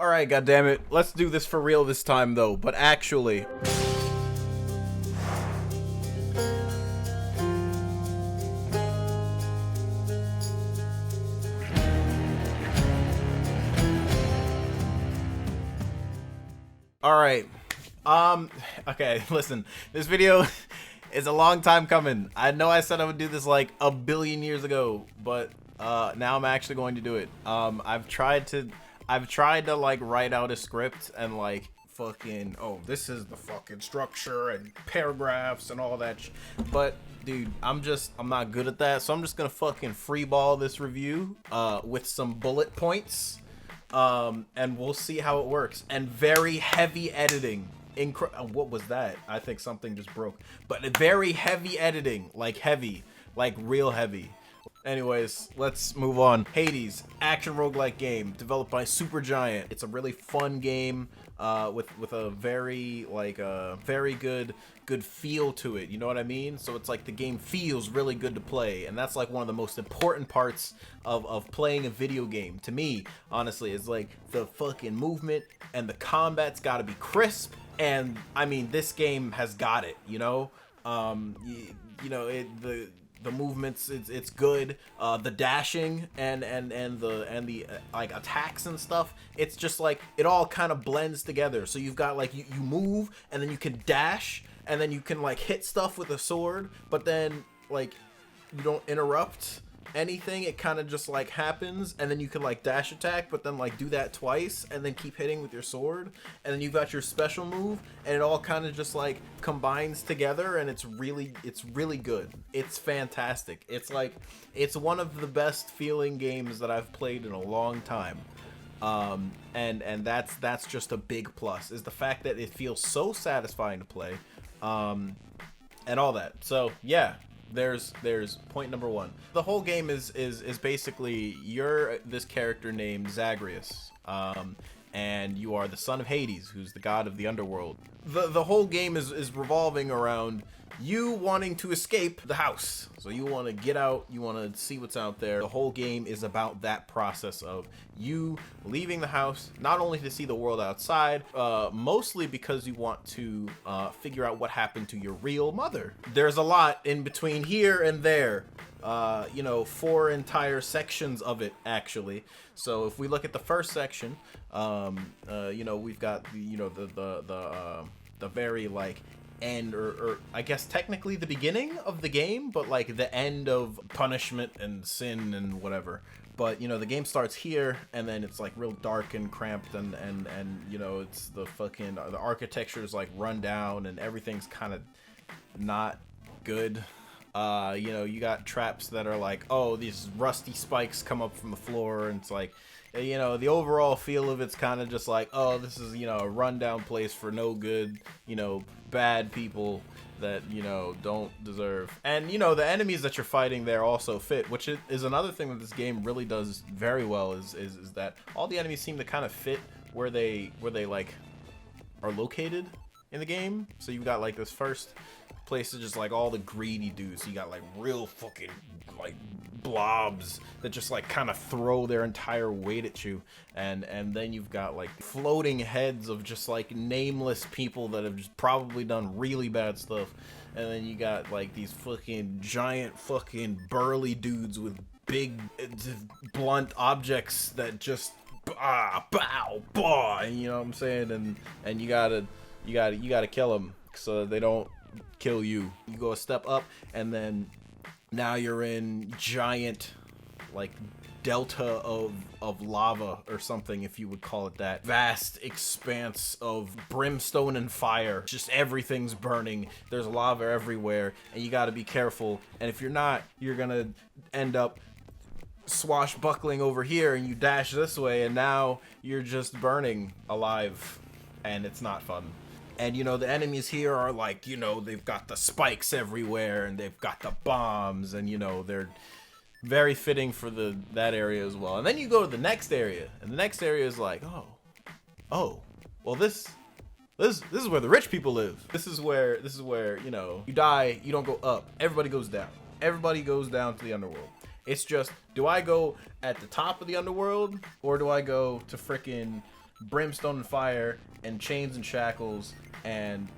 Alright, goddammit. Let's do this for real this time, though. But actually... Alright. Okay, listen. This video is a long time coming. I know I said I would do this like a billion years ago, but now I'm actually going to do it. I've tried to like write out a script and like fucking, oh, this is the fucking structure and paragraphs and all that but dude, I'm not good at that, so I'm just gonna fucking freeball this review with some bullet points, and we'll see how it works. And very heavy editing. What was that? I think something just broke. But very heavy editing, like heavy, like real heavy. Anyways, let's move on. Hades, action roguelike game developed by Supergiant. It's a really fun game with a very very good feel to it. You know what I mean? So it's like the game feels really good to play, and that's like one of the most important parts of playing a video game to me. Honestly, is like the fucking movement and the combat's got to be crisp. And I mean, this game has got it. You know, the movements, it's good. The dashing and the like attacks and stuff, it's just like it all kind of blends together. So you've got like you move, and then you can dash, and then you can like hit stuff with a sword, but then like you don't interrupt anything. It kind of just like happens, and then you can like dash attack, but then like do that twice and then keep hitting with your sword, and then you've got your special move, and it all kind of just like combines together, and it's really good. It's fantastic. It's one of the best feeling games that I've played in a long time. And that's just a big plus, is the fact that it feels so satisfying to play, and all that. So yeah, there's point number one. The whole game is basically you're this character named Zagreus, and you are the son of Hades, who's the god of the underworld. The whole game is revolving around you wanting to escape the house. So you want to get out, you want to see what's out there. The whole game is about that process of you leaving the house, not only to see the world outside, mostly because you want to figure out what happened to your real mother. There's a lot in between here and there. 4 entire sections of it, actually. So if we look at the first section, we've got the very like end, or I guess technically the beginning of the game, but like the end of punishment and sin and whatever. But the game starts here, and then it's like real dark and cramped, and it's the fucking the architecture is like run down, and everything's kind of not good. You got traps that are like, oh, these rusty spikes come up from the floor, and it's like, the overall feel of it's kind of just like, oh, this is, a rundown place for no good, bad people that, don't deserve. And, the enemies that you're fighting there also fit, which is another thing that this game really does very well, is that all the enemies seem to kind of fit where they like are located in the game. So you've got like this first place is just like all the greedy dudes. So you got like real fucking like blobs that just like kind of throw their entire weight at you, and then you've got like floating heads of just like nameless people that have just probably done really bad stuff, and then you got like these fucking giant fucking burly dudes with big blunt objects that just bow, and you know what I'm saying, and you gotta kill them so they don't kill you. You go a step up, and then now you're in giant like delta of lava or something, if you would call it that. Vast expanse of brimstone and fire. Just everything's burning. There's lava everywhere, and you got to be careful. And if you're not, you're gonna end up swashbuckling over here, and you dash this way, and now you're just burning alive, and it's not fun. And the enemies here are like, they've got the spikes everywhere, and they've got the bombs, and they're very fitting for that area as well. And then you go to the next area, and the next area is like, oh, well this is where the rich people live. This is where you die, you don't go up. Everybody goes down. Everybody goes down to the underworld. It's just, do I go at the top of the underworld, or do I go to frickin' brimstone and fire and chains and shackles and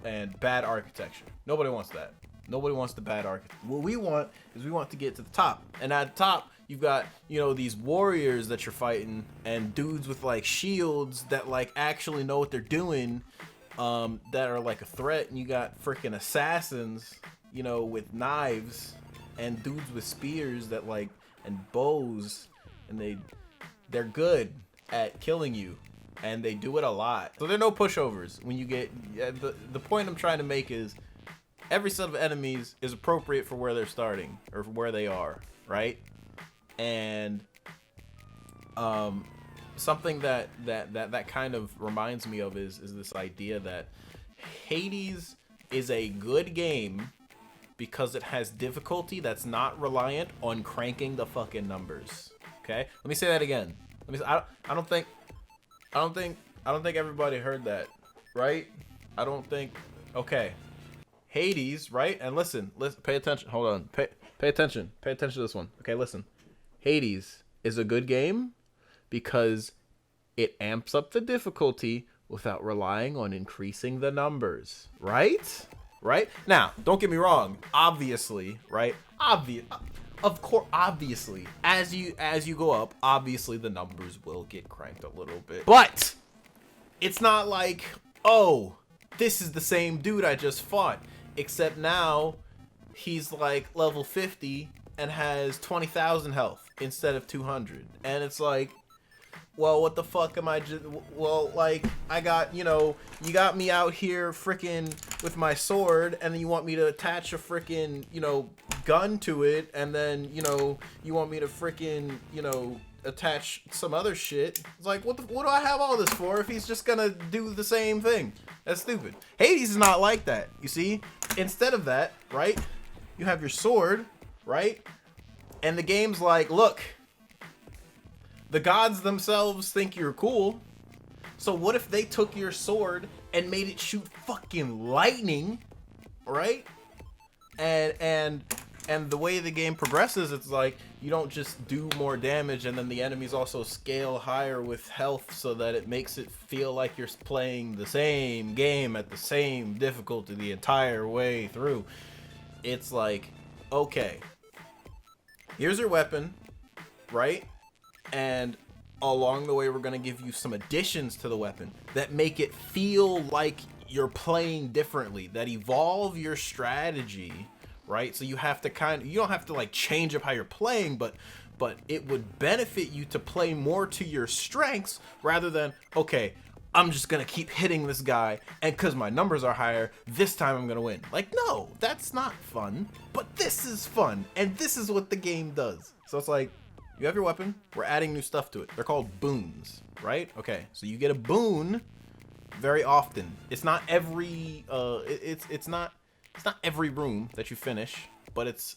bad architecture. Nobody wants that. Nobody wants the bad architecture. What we want is we want to get to the top. And at the top, you've got, you know, these warriors that you're fighting and dudes with like shields that like actually know what they're doing, that are like a threat. And you got freaking assassins, you know, with knives, and dudes with spears that like, and bows, and they're good at killing you, and they do it a lot. So they're no pushovers. When you get, the point I'm trying to make is every set of enemies is appropriate for where they're starting or for where they are, right? And something that kind of reminds me of is this idea that Hades is a good game because it has difficulty that's not reliant on cranking the fucking numbers. Okay, let me say that again. I don't think everybody heard that, right? I don't think. Okay, Hades, right? And listen, pay attention. Hold on, pay attention. Pay attention to this one. Okay, listen. Hades is a good game because it amps up the difficulty without relying on increasing the numbers, right? Right? Now, don't get me wrong. Obviously, right? Of course, obviously, as you go up, obviously the numbers will get cranked a little bit. But it's not like, oh, this is the same dude I just fought, except now he's like level 50 and has 20,000 health instead of 200. And it's like, well, what the fuck am I just, well, like, I got, you know, you got me out here freaking with my sword, and then you want me to attach a freaking, you know, gun to it, and then, you know, you want me to freaking, you know, attach some other shit. It's like, what do I have all this for if he's just gonna do the same thing? That's stupid. Hades is not like that, you see? Instead of that, right, you have your sword, right? And the game's like, look, the gods themselves think you're cool. So what if they took your sword and made it shoot fucking lightning, right? And the way the game progresses, it's like you don't just do more damage, and then the enemies also scale higher with health so that it makes it feel like you're playing the same game at the same difficulty the entire way through. It's like, okay, here's your weapon, right? And along the way, we're going to give you some additions to the weapon that make it feel like you're playing differently, that evolve your strategy, right? So you have to you don't have to like change up how you're playing, but it would benefit you to play more to your strengths rather than, okay, I'm just going to keep hitting this guy, and because my numbers are higher, this time I'm going to win. Like, no, that's not fun, but this is fun, and this is what the game does. So it's like, you have your weapon, we're adding new stuff to it. They're called boons, right? Okay, so you get a boon very often. It's not every it's not every room that you finish, but it's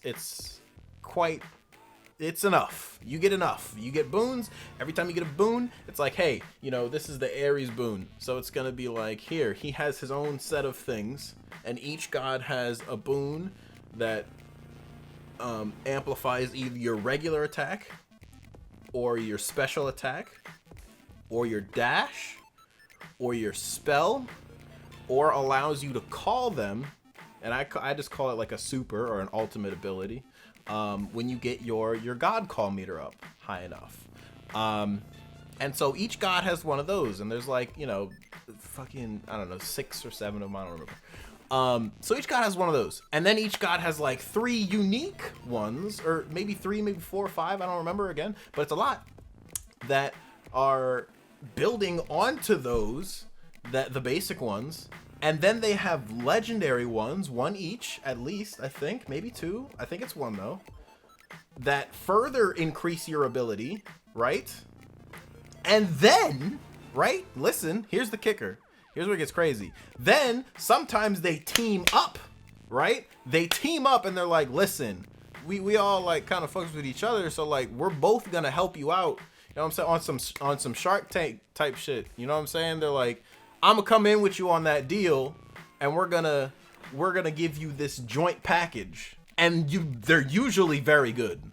enough. You get enough. You get boons. Every time you get a boon, it's like, hey, you know, this is the Ares boon. So it's gonna be like, here, he has his own set of things, and each god has a boon that amplifies either your regular attack, or your special attack, or your dash, or your spell, or allows you to call them, and I just call it like a super or an ultimate ability, when you get your god call meter up high enough. And so each god has one of those, and there's like, you know, fucking, I don't know, 6 or 7 of them, I don't remember. So each god has one of those, and then each god has like 3 unique ones, or maybe 3, maybe 4 or 5, I don't remember again, but it's a lot, that are building onto those, that the basic ones, and then they have legendary ones, 1 each at least, I think, maybe 2, I think it's 1 though, that further increase your ability, right? And then, right, listen, here's the kicker. Here's where it gets crazy. Then, sometimes they team up, right? They team up and they're like, listen, we all like kind of fucks with each other, so like we're both gonna help you out. You know what I'm saying? On some Shark Tank type shit. You know what I'm saying? They're like, I'm gonna come in with you on that deal, and we're gonna give you this joint package. And they're usually very good.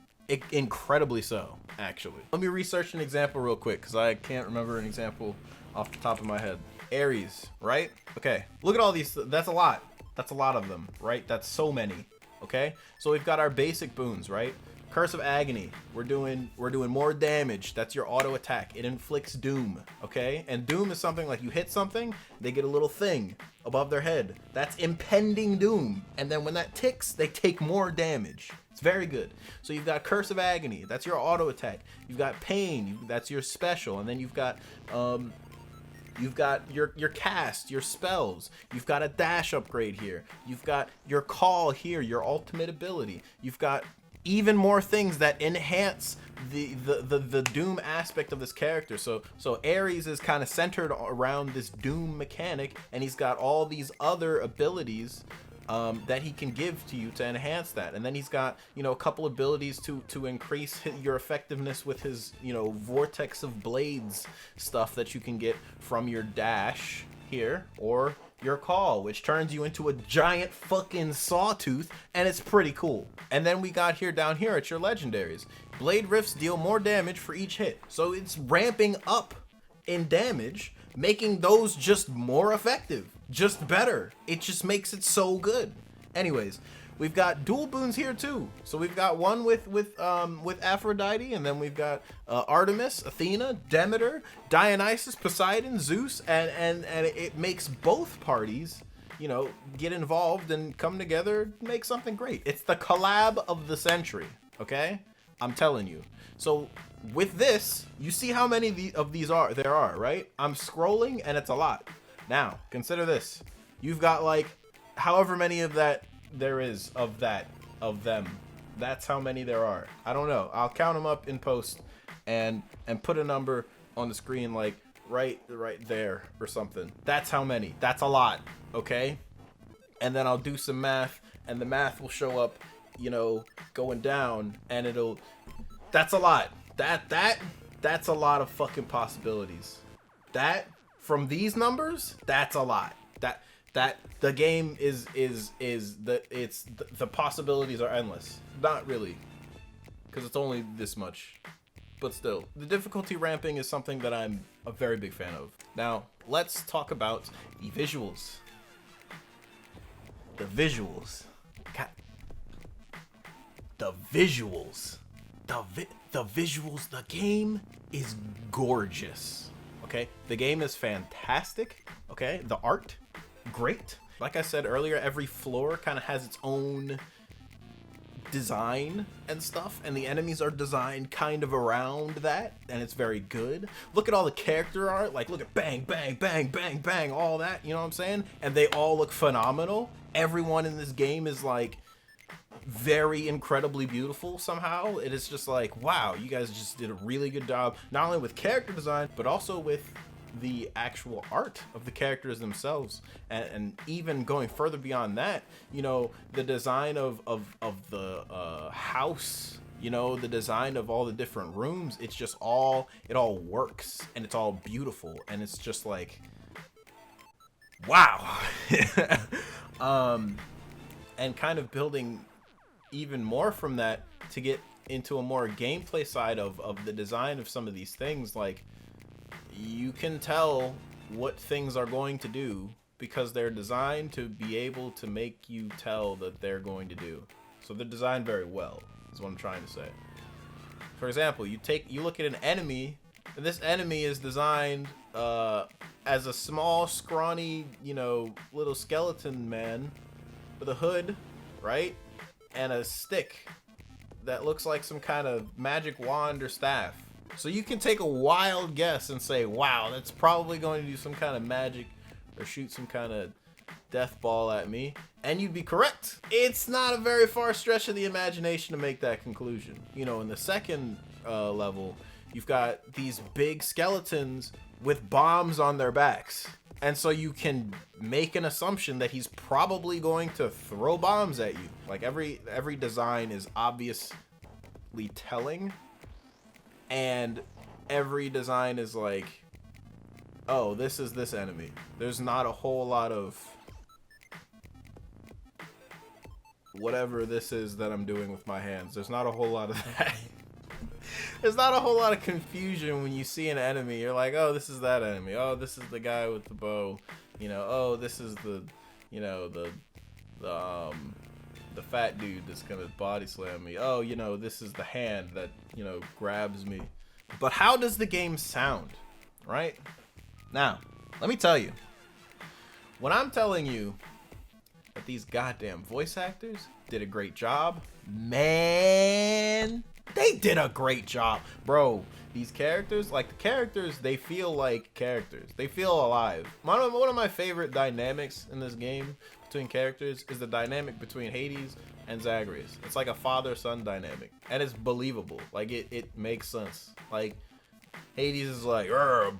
Incredibly so, actually. Let me research an example real quick, because I can't remember an example off the top of my head. Ares, right? Okay, look at all these. That's a lot. That's a lot of them, right? That's so many. Okay, so we've got our basic boons, right? Curse of Agony. We're doing more damage. That's your auto attack. It inflicts doom. Okay, and doom is something like you hit something, they get a little thing above their head. That's impending doom. And then when that ticks, they take more damage. It's very good. So you've got Curse of Agony. That's your auto attack. You've got Pain. That's your special. And then you've got your cast, your spells. You've got a dash upgrade here. You've got your call here, your ultimate ability. You've got even more things that enhance the doom aspect of this character. So Ares is kind of centered around this doom mechanic, and he's got all these other abilities that he can give to you to enhance that. And then he's got, you know, a couple abilities to increase your effectiveness with his, you know, vortex of blades stuff that you can get from your dash here, or your call, which turns you into a giant fucking sawtooth, and it's pretty cool. And then we got here down here at your legendaries. Blade Rifts deal more damage for each hit. So it's ramping up in damage, making those just more effective, just better. It just makes it so good. Anyways, we've got dual boons here too. So we've got one with Aphrodite, and then we've got Artemis, Athena, Demeter, Dionysus, Poseidon, Zeus, and it makes both parties, you know, get involved and come together, make something great. It's the collab of the century, okay? I'm telling you. So with this, you see how many of these there are, right? I'm scrolling and it's a lot. Now, consider this. You've got like however many of that there is of them. That's how many there are. I don't know. I'll count them up in post and put a number on the screen, like right there or something. That's how many. That's a lot, okay? And then I'll do some math, and the math will show up, you know, going down, and that's a lot. That's a lot of fucking possibilities. That, from these numbers, that's a lot. That the game the possibilities are endless. Not really, because it's only this much, but still, the difficulty ramping is something that I'm a very big fan of. Now let's talk about the visuals. The visuals. God. The visuals. The visuals. The game is gorgeous. Okay, the game is fantastic. Okay, the art, great. Like I said earlier, every floor kind of has its own design and stuff, and the enemies are designed kind of around that, and it's very good. Look at all the character art, like look at bang, bang, bang, bang, bang, all that, you know what I'm saying? And they all look phenomenal. Everyone in this game is like very incredibly beautiful somehow. It is just like, wow, you guys just did a really good job, not only with character design, but also with the actual art of the characters themselves, and even going further beyond that, you know, the design of the house, you know, the design of all the different rooms. It's just it all works, and it's all beautiful, and it's just like, wow. And kind of building even more from that to get into a more gameplay side of the design of some of these things. Like, you can tell what things are going to do because they're designed to be able to make you tell that they're going to do. So they're designed very well, is what I'm trying to say. For example, you look at an enemy, and this enemy is designed as a small, scrawny, you know, little skeleton man with a hood, right? And a stick that looks like some kind of magic wand or staff. So you can take a wild guess and say, wow, that's probably going to do some kind of magic or shoot some kind of death ball at me. And you'd be correct. It's not a very far stretch of the imagination to make that conclusion. You know, in the second level, you've got these big skeletons with bombs on their backs. And so you can make an assumption that he's probably going to throw bombs at you. Like every design is obviously telling. And every design is like, oh, this is this enemy. There's not a whole lot of whatever this is that I'm doing with my hands. There's not a whole lot of that. there's not a whole lot of confusion when you see an enemy. You're like, oh, this is that enemy. Oh, this is the guy with the bow. You know, oh, this is the, you know, the fat dude that's gonna body slam me. Oh, you know, this is the hand that, you know, grabs me. But how does the game sound, right? Now, let me tell you. When I'm telling you that these goddamn voice actors did a great job, man, they did a great job. Bro, these characters, like the characters, they feel like characters. They feel alive. One of my favorite dynamics in this game between characters is the dynamic between Hades and Zagreus. It's like a father-son dynamic, and it's believable. Like, it makes sense. Like, Hades is like,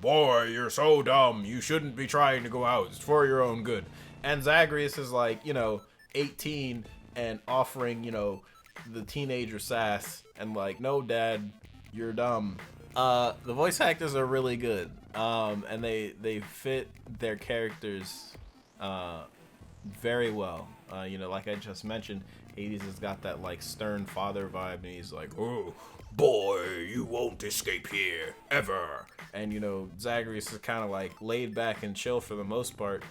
boy, you're so dumb. You shouldn't be trying to go out. It's for your own good. And Zagreus is like, you know, 18 and offering, you know, the teenager sass and like, no, dad, you're dumb. The voice actors are really good. And they fit their characters very well. You know, like I just mentioned, Hades has got that like stern father vibe, and he's like, oh, boy, you won't escape here ever. And you know, Zagreus is kind of like laid back and chill for the most part.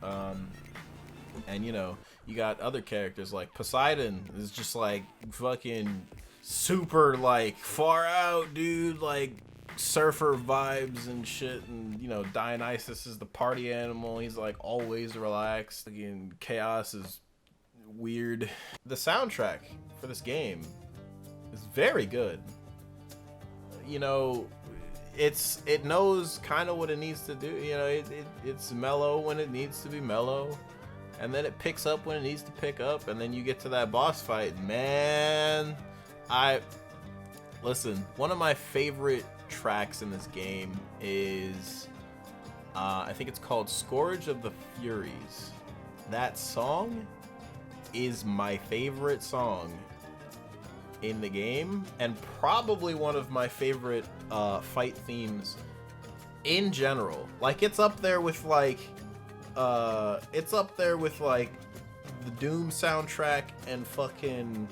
And you know, you got other characters like Poseidon is just like fucking super like far out dude, like surfer vibes and shit. And you know, Dionysus is the party animal. He's like always relaxed. Again, Chaos is weird. The soundtrack for this game is very good. You know, it knows kind of what it needs to do. You know, it's mellow when it needs to be mellow, and then it picks up when it needs to pick up, and then you get to that boss fight. Man, listen, one of my favorite tracks in this game is I think it's called Scourge of the Furies. That song is my favorite song in the game, and probably one of my favorite fight themes in general. Like, it's up there with like the Doom soundtrack and fucking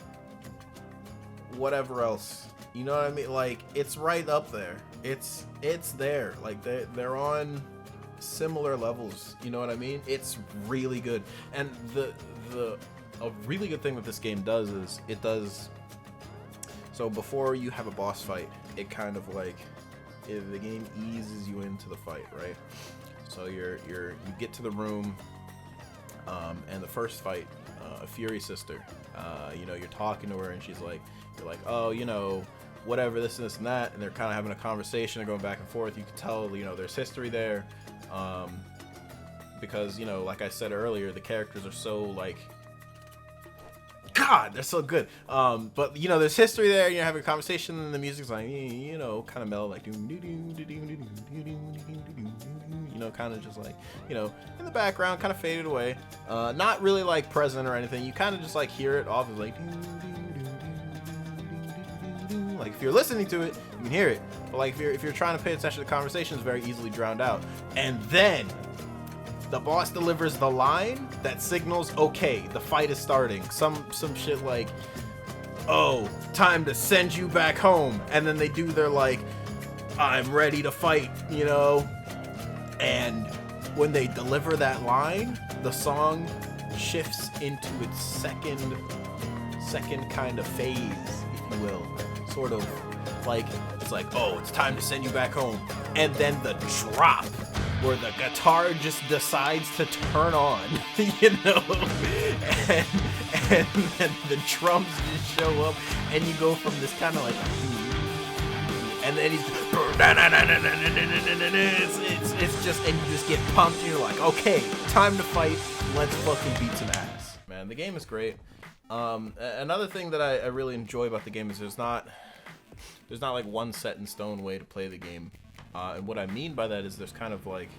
whatever else. You know what I mean? Like, it's right up there. It's there. Like, they're on similar levels. You know what I mean? It's really good. And a really good thing that this game does is it does. So before you have a boss fight, it kind of like the game eases you into the fight, right? So you get to the room, and the first fight, a Fury sister, you know, you're talking to her, and you're like, oh, you know, whatever, this and this and that, and they're kind of having a conversation, they're going back and forth. You can tell, you know, there's history there, because, you know, like I said earlier, the characters are so like, God, they're so good. But you know, there's history there. You're having a conversation, and the music's like, you know, kind of mellow, like, you know, kind of just like, you know, in the background, kind of faded away. Not really like present or anything. You kind of just like hear it off of like if you're listening to it, you can hear it. But like if you're trying to pay attention to the conversation, it's very easily drowned out. And then the boss delivers the line that signals, okay, the fight is starting. Some shit like, oh, time to send you back home. And then they do their like, I'm ready to fight, you know? And when they deliver that line, the song shifts into its second kind of phase, if you will. Sort of like, it's like, oh, it's time to send you back home. And then the drop, where the guitar just decides to turn on, you know, and then the drums just show up, and you go from this kind of like, and then he's, it's just, and you just get pumped, and you're like, okay, time to fight, let's fucking beat some ass. Man, the game is great. Another thing that I really enjoy about the game is there's not like one set in stone way to play the game. And what I mean by that is there's kind of like,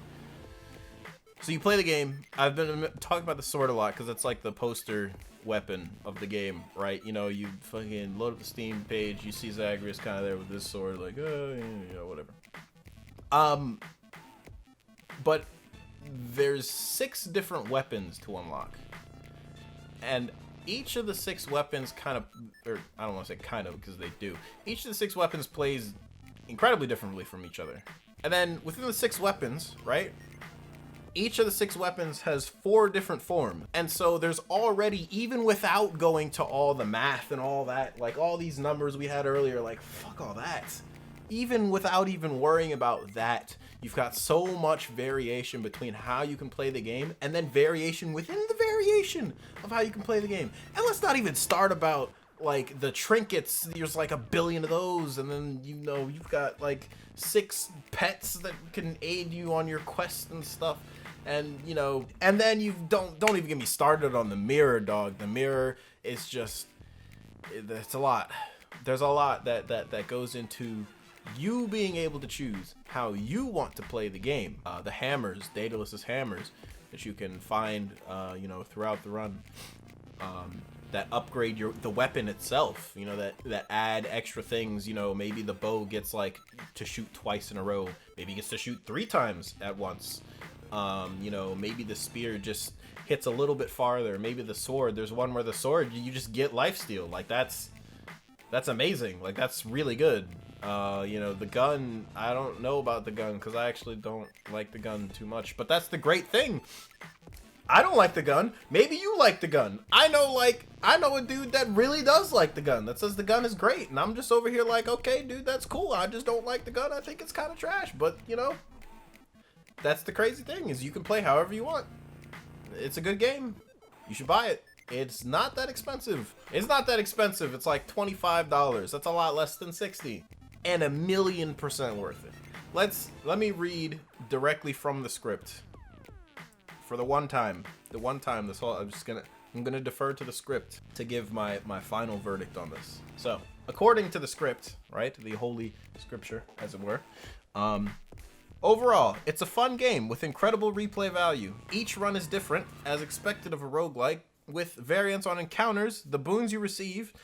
so you play the game. I've been talking about the sword a lot because it's like the poster weapon of the game, right? You know, you fucking load up the Steam page, you see Zagreus kind of there with this sword, like, oh, you know, whatever. But there's 6 different weapons to unlock, and each of the 6 weapons kind of, or I don't want to say kind of because they do, each of the 6 weapons plays incredibly differently from each other. And then within the 6 weapons, right, each of the 6 weapons has 4 different forms. And so there's already, even without going to all the math and all that, like all these numbers we had earlier, like fuck all that. Even without even worrying about that, you've got so much variation between how you can play the game, and then variation within the variation of how you can play the game. And let's not even start about like the trinkets. There's like a billion of those, and then you know you've got like 6 pets that can aid you on your quest and stuff. And you know, and then you don't even get me started on the mirror, dog. The mirror is just, it's a lot. There's a lot that goes into you being able to choose how you want to play the game. The hammers, Daedalus's hammers, that you can find, you know, throughout the run, that upgrade the weapon itself. You know, that add extra things. You know, maybe the bow gets like to shoot twice in a row. Maybe it gets to shoot 3 times at once. You know, maybe the spear just hits a little bit farther. Maybe the sword. There's one where the sword you just get lifesteal. Like that's amazing. Like that's really good. You know, the gun, I don't know about the gun because I actually don't like the gun too much, but that's the great thing. I don't like the gun. Maybe you like the gun. I know a dude that really does like the gun, that says the gun is great, and I'm just over here like, okay, dude, that's cool. I just don't like the gun. I think it's kind of trash, but you know, that's the crazy thing, is you can play however you want. It's a good game. You should buy it. It's not that expensive. It's not that expensive. It's like $25. That's a lot less than $60. And 1,000,000% worth it. Let me read directly from the script. For the one time this whole, I'm gonna defer to the script to give my final verdict on this. So, according to the script, right, the holy scripture, as it were, overall, it's a fun game with incredible replay value. Each run is different, as expected of a roguelike, with variants on encounters, the boons you receive,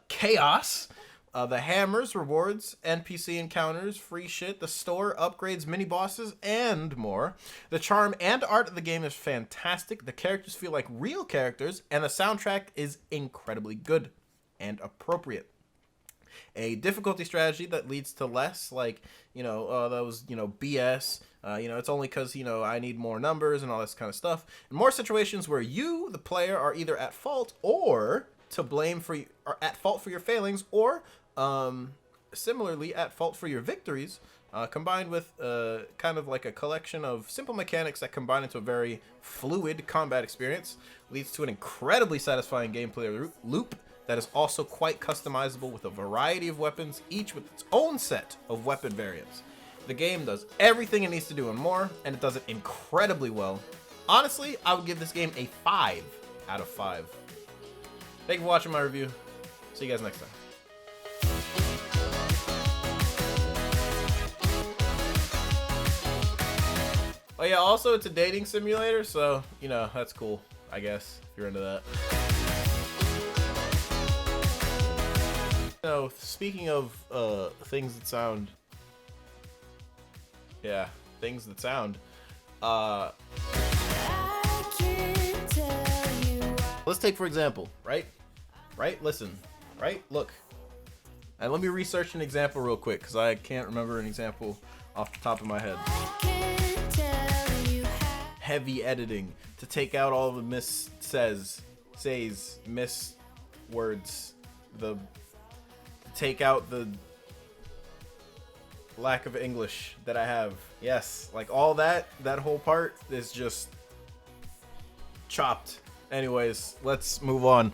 chaos, the hammers, rewards, NPC encounters, free shit, the store, upgrades, mini bosses, and more. The charm and art of the game is fantastic. The characters feel like real characters, and the soundtrack is incredibly good and appropriate. A difficulty strategy that leads to less, like, you know, that was, you know, BS. You know, it's only because, you know, I need more numbers and all this kind of stuff. And more situations where you, the player, are either at fault or to blame for, or at fault for your failings, or similarly at fault for your victories, combined with kind of like a collection of simple mechanics that combine into a very fluid combat experience, leads to an incredibly satisfying gameplay loop that is also quite customizable with a variety of weapons, each with its own set of weapon variants. The game does everything it needs to do and more, and it does it incredibly well. Honestly, I would give this game a 5 out of 5. Thank you for watching my review. See you guys next time. Oh yeah, also it's a dating simulator, so, you know, that's cool, I guess, if you're into that. You know, speaking of things that sound, yeah, things that sound, let's take for example, right, listen, right, look, and let me research an example real quick, because I can't remember an example off the top of my head. Heavy editing to take out all the miss words, take out the lack of English that I have. Yes, like all that whole part is just chopped. Anyways, let's move on.